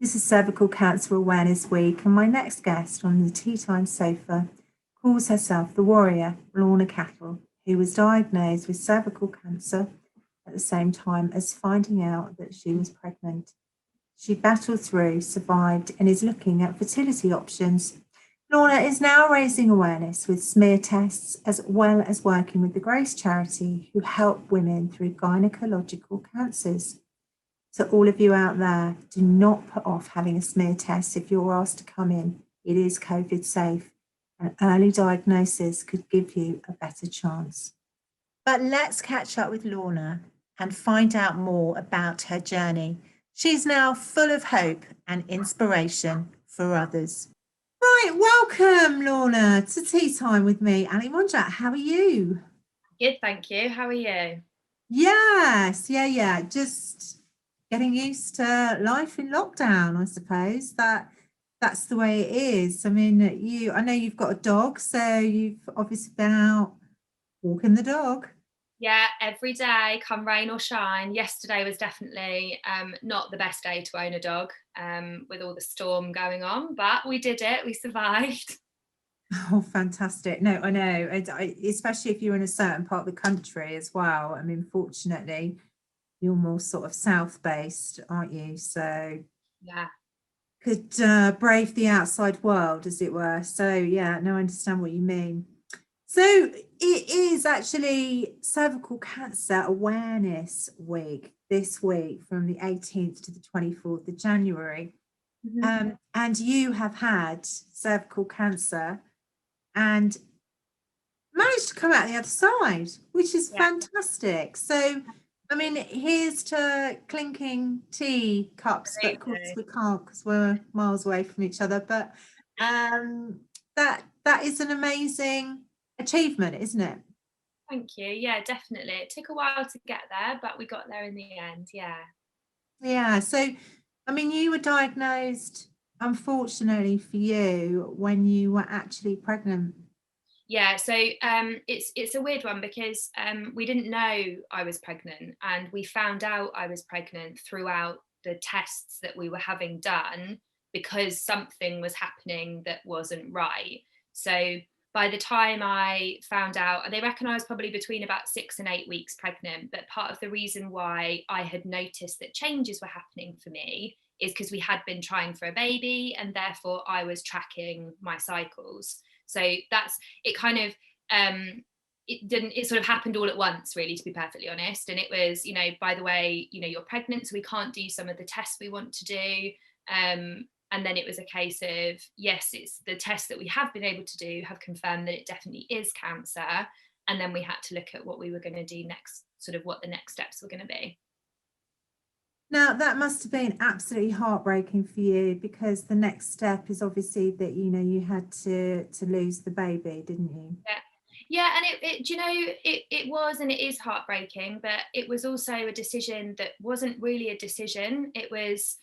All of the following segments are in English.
This is Cervical Cancer Awareness Week, and my next guest on the Tea Time sofa calls herself the warrior, Lorna Cattle, who was diagnosed with cervical cancer at the same time as finding out that she was pregnant. She battled through, survived, and is looking at fertility options. Lorna is now raising awareness with smear tests, as well as working with the Grace charity, who help women through gynecological cancers. So all of you out there, do not put off having a smear test if you're asked to come in. It is COVID safe, and early diagnosis could give you a better chance. But let's catch up with Lorna and find out more about her journey. She's now full of hope and inspiration for others. Right, welcome Lorna to Tea Time with me, Ali Monjak. How are you? Good, thank you. How are you? Yes, yeah. Just getting used to life in lockdown, I suppose. That's the way it is. I mean, I know you've got a dog, so you've obviously been out walking the dog. Yeah, every day, come rain or shine. Yesterday was definitely not the best day to own a dog with all the storm going on, but we did it. We survived. Oh, fantastic. No, I know. Especially if you're in a certain part of the country as well. I mean, fortunately, you're more sort of south-based, aren't you? So Yeah. could brave the outside world, as it were. So, yeah, no, I understand what you mean. So it is actually Cervical Cancer Awareness Week this week from the 18th to the 24th of January. And you have had cervical cancer and managed to come out the other side, which is Yeah. fantastic. So, I mean, here's to clinking tea cups, but of course we can't because we're miles away from each other. But that is an amazing achievement, isn't it? Thank you. Yeah, definitely. It took a while to get there, but we got there in the end. Yeah. Yeah. So, I mean, you were diagnosed, unfortunately for you, when you were actually pregnant. Yeah, so it's a weird one because we didn't know I was pregnant, and we found out I was pregnant throughout the tests that we were having done because something was happening that wasn't right. So by the time I found out, they reckon I was probably between about 6 and 8 weeks pregnant. But part of the reason why I had noticed that changes were happening for me is because we had been trying for a baby, and therefore I was tracking my cycles. So that's it. Kind of it sort of happened all at once, really, to be perfectly honest. And it was, by the way, you're pregnant, so we can't do some of the tests we want to do. And then it was a case of, yes, it's the tests that we have been able to do have confirmed that it definitely is cancer. And then we had to look at what we were going to do next, sort of what the next steps were going to be. Now, that must have been absolutely heartbreaking for you because the next step is obviously that, you had to lose the baby, didn't you? Yeah, and it was and it is heartbreaking, but it was also a decision that wasn't really a decision. It was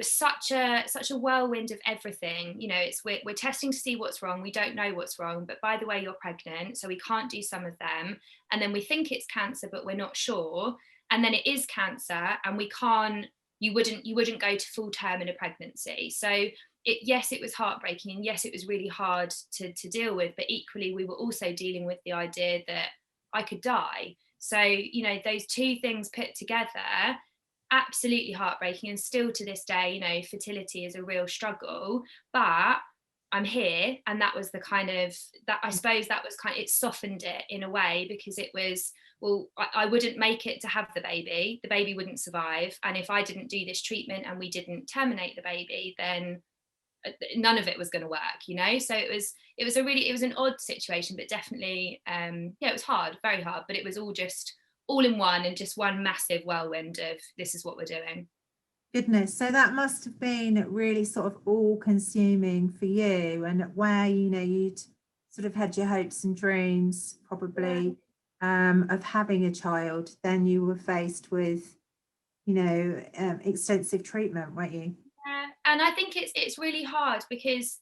such a whirlwind of everything. We're testing to see what's wrong. We don't know what's wrong, but by the way, you're pregnant, so we can't do some of them. And then we think it's cancer, but we're not sure. And then it is cancer, and we can't. You wouldn't go to full term in a pregnancy. So yes, it was heartbreaking, and yes, it was really hard to deal with, but equally we were also dealing with the idea that I could die. So those two things put together, absolutely heartbreaking. And still to this day, fertility is a real struggle, but I'm here. And that was the kind of, that I suppose that was kind of, it softened it in a way, because it was, well, I wouldn't make it to have the baby wouldn't survive, and if I didn't do this treatment and we didn't terminate the baby, then none of it was going to work. So it was an odd situation, but definitely it was hard, very hard, but it was all just all in one, and just one massive whirlwind of, this is what we're doing. Goodness, so that must have been really sort of all-consuming for you, and where you'd sort of had your hopes and dreams probably of having a child, then you were faced with extensive treatment, weren't you? Yeah, and I think it's really hard because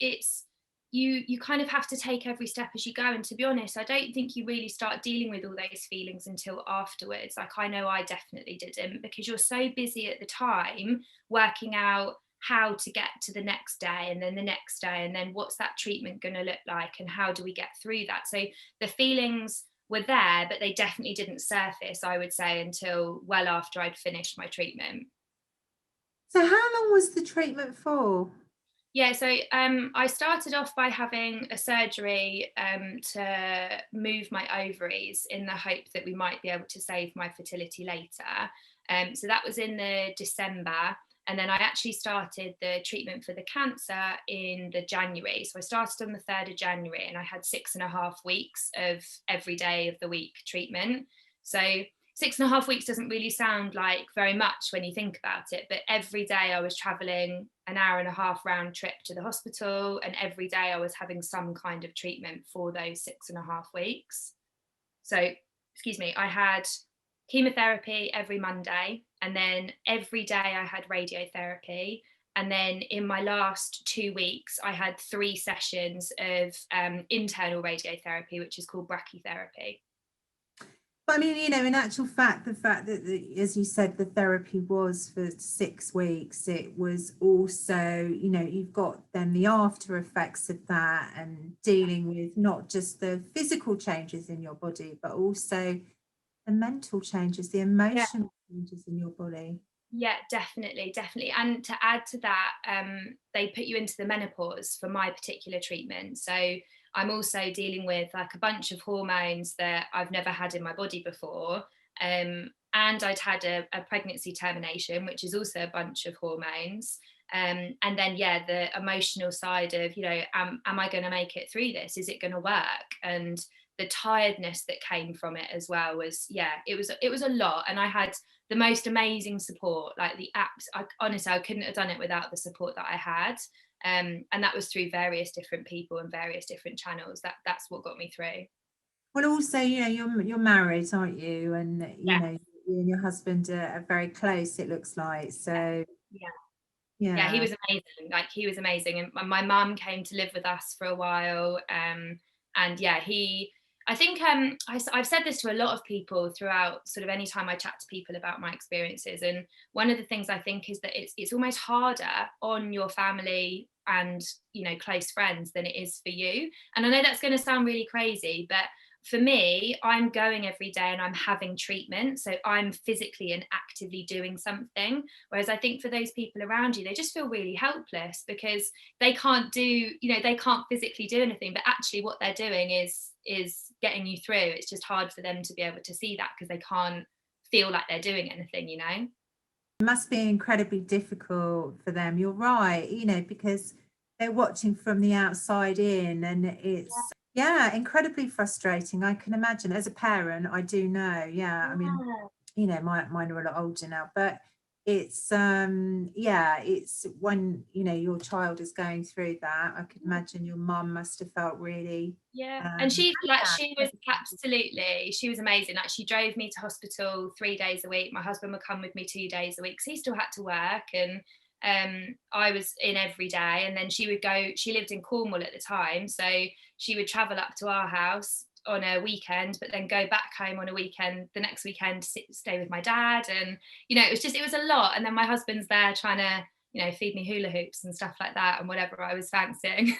you kind of have to take every step as you go. And to be honest, I don't think you really start dealing with all those feelings until afterwards. Like, I know I definitely didn't, because you're so busy at the time working out how to get to the next day, and then the next day, and then what's that treatment going to look like, and how do we get through that. So the feelings were there, but they definitely didn't surface, I would say, until well after I'd finished my treatment. So how long was the treatment for? Yeah, so I started off by having a surgery to move my ovaries, in the hope that we might be able to save my fertility later. So that was in the December. And then I actually started the treatment for the cancer in the January. So I started on the 3rd of January, and I had 6.5 weeks of every day of the week treatment. So 6.5 weeks doesn't really sound like very much when you think about it, but every day I was traveling an hour and a half round trip to the hospital, and every day I was having some kind of treatment for those 6.5 weeks. So, excuse me, I had chemotherapy every Monday, and then every day I had radiotherapy. And then in my last 2 weeks, I had 3 sessions of internal radiotherapy, which is called brachytherapy. But I mean, in actual fact, the fact that, as you said, the therapy was for 6 weeks, it was also, you've got then the after effects of that, and dealing with not just the physical changes in your body, but also the mental changes, the Yeah. emotional changes in your body. Yeah, definitely, definitely. And to add to that, they put you into the menopause for my particular treatment. So I'm also dealing with like a bunch of hormones that I've never had in my body before. And I'd had a pregnancy termination, which is also a bunch of hormones. And then, yeah, the emotional side of, am I going to make it through this? Is it going to work? And the tiredness that came from it as well was, yeah, it was a lot. And I had the most amazing support, like the apps. Honestly, I couldn't have done it without the support that I had. And that was through various different people and various different channels. That's what got me through. Well, also, you're married, aren't you? And Yeah, you and your husband are very close, it looks like. So yeah, yeah. He yeah. was amazing. Like, he was amazing. And my mum came to live with us for a while. And yeah, I think I've said this to a lot of people throughout sort of any time I chat to people about my experiences. And one of the things I think is that it's almost harder on your family and close friends than it is for you. And I know that's going to sound really crazy, but for me, I'm going every day and I'm having treatment. So I'm physically and actively doing something. Whereas I think for those people around you, they just feel really helpless, because they can't they can't physically do anything, but actually what they're doing is getting you through. It's just hard for them to be able to see that, because they can't feel like they're doing anything. It must be incredibly difficult for them. You're right, because they're watching from the outside in, and it's, yeah, incredibly frustrating. I can imagine. As a parent, I do know. Yeah, I mean, Yeah. mine are a lot older now, but it's yeah, it's when your child is going through that. I could imagine your mum must have felt really Yeah, and she was sad. absolutely, she was amazing. Like, she drove me to hospital 3 days a week. My husband would come with me 2 days a week, so he still had to work, and I was in every day. And then she would go. She lived in Cornwall at the time, so she would travel up to our house on a weekend, but then go back home on a weekend, the next weekend, stay with my dad. And it was a lot. And then my husband's there trying to feed me hula hoops and stuff like that, and whatever I was fancying.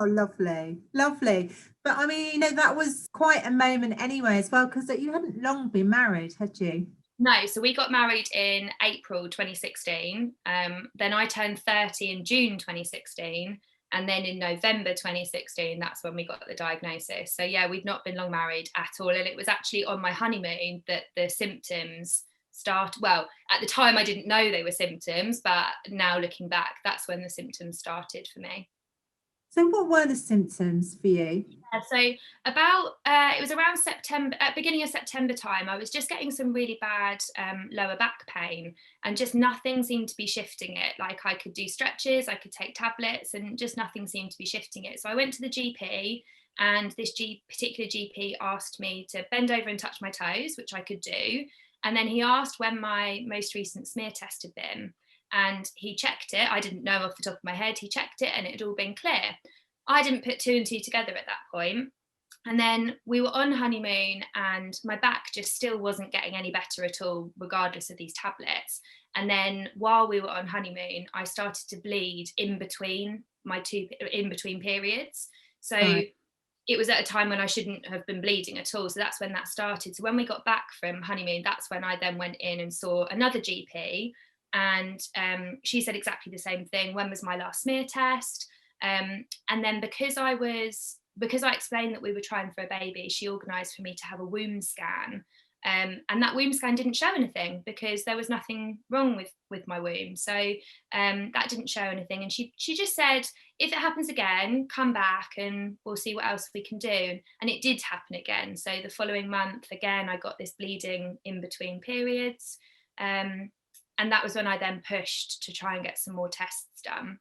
Oh, lovely, lovely. But I mean, that was quite a moment anyway, as well, because you hadn't long been married, had you? No, so we got married in April 2016. Then I turned 30 in June 2016. And then in November 2016, that's when we got the diagnosis. So yeah, we'd not been long married at all. And it was actually on my honeymoon that the symptoms start. Well, at the time I didn't know they were symptoms, but now looking back, that's when the symptoms started for me. So what were the symptoms for you? Yeah, so about it was around September, at beginning of September time. I was just getting some really bad lower back pain, and just nothing seemed to be shifting it. Like, I could do stretches, I could take tablets, and just nothing seemed to be shifting it. So I went to the GP, and this particular GP asked me to bend over and touch my toes, which I could do. And then he asked when my most recent smear test had been, and he checked it. I didn't know off the top of my head. He checked it, and it had all been clear. I didn't put two and two together at that point. And then we were on honeymoon and my back just still wasn't getting any better at all, regardless of these tablets. And then while we were on honeymoon, I started to bleed in between in between periods. So Right. it was at a time when I shouldn't have been bleeding at all. So that's when that started. So when we got back from honeymoon, that's when I then went in and saw another GP. And she said exactly the same thing. When was my last smear test? And then because I explained that we were trying for a baby, she organised for me to have a womb scan. And that womb scan didn't show anything because there was nothing wrong with my womb. So that didn't show anything. And she just said, if it happens again, come back and we'll see what else we can do. And it did happen again. So the following month, again, I got this bleeding in between periods. And that was when I then pushed to try and get some more tests done.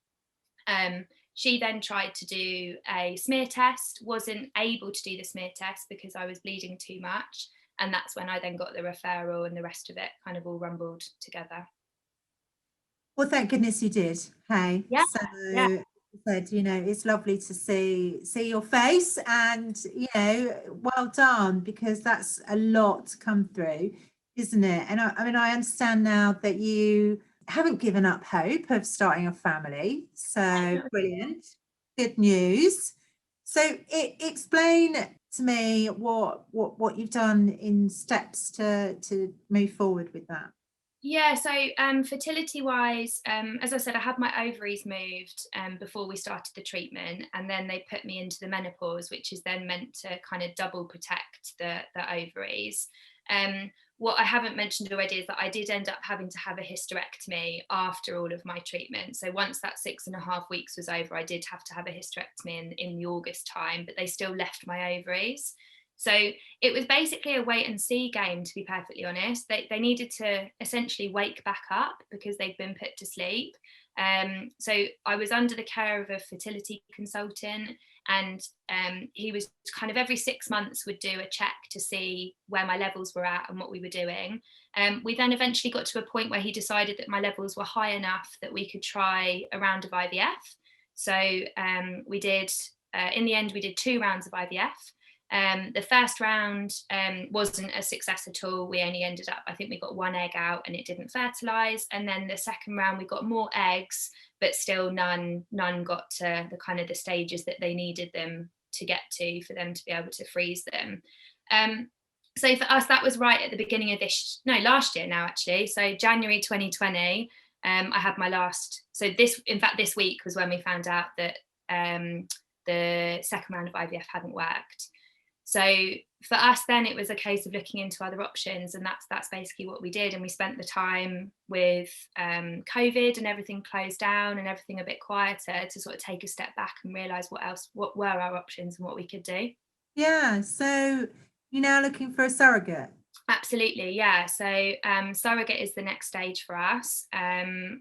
She then tried to do a smear test, wasn't able to do the smear test because I was bleeding too much. And that's when I then got the referral, and the rest of it kind of all rumbled together. Well, thank goodness you did. Hey, Yeah, so yeah, said, it's lovely to see your face, and well done, because that's a lot to come through, isn't it? And I mean, I understand now that you haven't given up hope of starting a family. So brilliant, good news. So explain to me what you've done in steps to move forward with that. Yeah, so fertility wise, as I said, I had my ovaries moved before we started the treatment, and then they put me into the menopause, which is then meant to kind of double protect the ovaries. What I haven't mentioned already is that I did end up having to have a hysterectomy after all of my treatment. So once that 6.5 weeks was over, I did have to have a hysterectomy in the August time, but they still left my ovaries. So it was basically a wait and see game, to be perfectly honest. They needed to essentially wake back up because they'd been put to sleep. So I was under the care of a fertility consultant, and he was kind of every 6 months would do a check to see where my levels were at and what we were doing. We then eventually got to a point where he decided that my levels were high enough that we could try a round of IVF. So we did, in the end, we did 2 rounds of IVF. The first round wasn't a success at all. We only ended up, I think we got 1 egg out and it didn't fertilize. And then the second round, we got more eggs, but still none got to the kind of the stages that they needed them to get to for them to be able to freeze them. So for us, that was right at the beginning of last year now, actually. So January 2020, I had my last, so this week was when we found out that the second round of IVF hadn't worked. So for us then it was a case of looking into other options, and that's basically what we did. And we spent the time with COVID and everything closed down and everything a bit quieter to sort of take a step back and realise what were our options and what we could do. Yeah, so you're now looking for a surrogate. Absolutely, yeah. So surrogate is the next stage for us.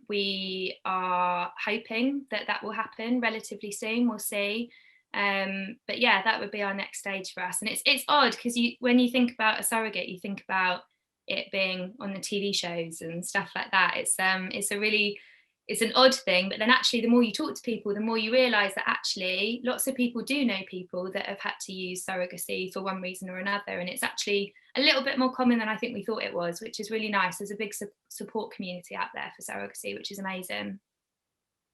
We are hoping that will happen relatively soon. We'll see. But yeah, that would be our next stage for us. And it's odd because when you think about a surrogate, you think about it being on the TV shows and stuff like that. It's an odd thing, but then actually the more you talk to people, the more you realise that actually lots of people do know people that have had to use surrogacy for one reason or another, and it's actually a little bit more common than I think we thought it was, which is really nice. There's a big support community out there for surrogacy, which is amazing.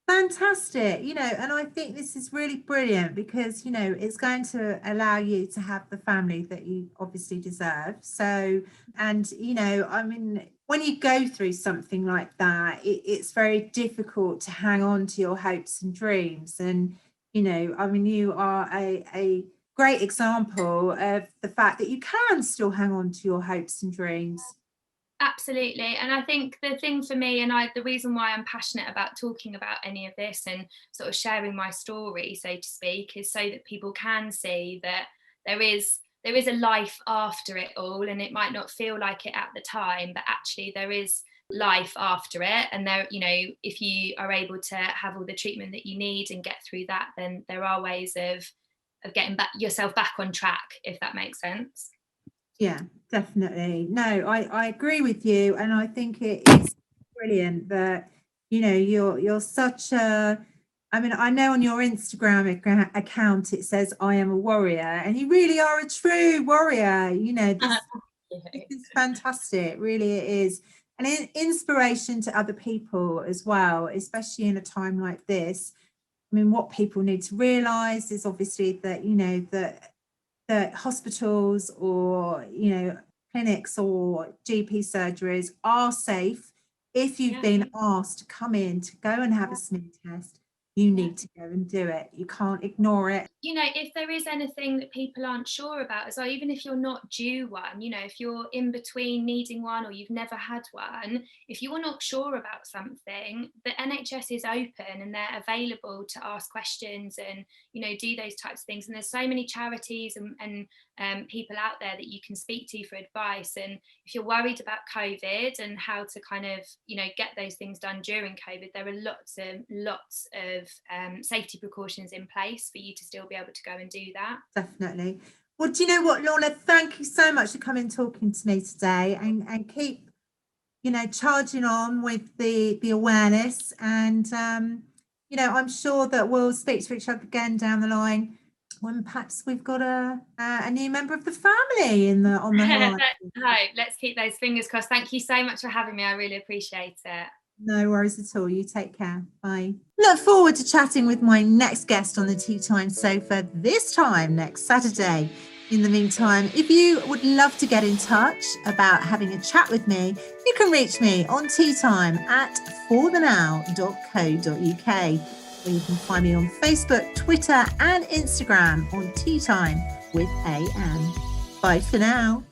Fantastic, and I think this is really brilliant because, it's going to allow you to have the family that you obviously deserve. So, and, I mean, when you go through something like that, it's very difficult to hang on to your hopes and dreams. And, I mean, you are a great example of the fact that you can still hang on to your hopes and dreams. Absolutely. And I think the thing for me, and the reason why I'm passionate about talking about any of this and sort of sharing my story, so to speak, is so that people can see that there is a life after it all. And it might not feel like it at the time, but actually there is life after it. And there, if you are able to have all the treatment that you need and get through that, then there are ways of getting yourself back on track, if that makes sense. Yeah, definitely. No, I agree with you, and I think it is brilliant that you're such a I mean, I know on your Instagram account it says I am a warrior, and you really are a true warrior. You know, this is fantastic, really it is. And inspiration to other people as well, especially in a time like this. I mean, what people need to realise is obviously that, you know, that hospitals or, you know, clinics or GP surgeries are safe. If you've been asked to come in to go and have a smear test, you need to go and do it. You can't ignore it. You know, if there is anything that people aren't sure about as well, even if you're not due one, you know, if you're in between needing one or you've never had one, if you're not sure about something, the NHS is open and they're available to ask questions and, you know, do those types of things. And there's so many charities and people out there that you can speak to for advice. And if you're worried about COVID and how to kind of, you know, get those things done during COVID, there are lots of safety precautions in place for you to still be able to go and do that. Definitely. Well, do you know what, Lorna? Thank you so much for coming and talking to me today, and keep, you know, charging on with the awareness. And you know, I'm sure that we'll speak to each other again down the line when perhaps we've got a new member of the family on the horizon. Let's keep those fingers crossed. Thank you so much for having me. I really appreciate it. No worries at all. You take care. Bye. Look forward to chatting with my next guest on the Tea Time Sofa, this time next Saturday. In the meantime, if you would love to get in touch about having a chat with me, you can reach me on teatime@forthenow.co.uk, or you can find me on Facebook, Twitter and Instagram on Tea Time with AM. Bye for now.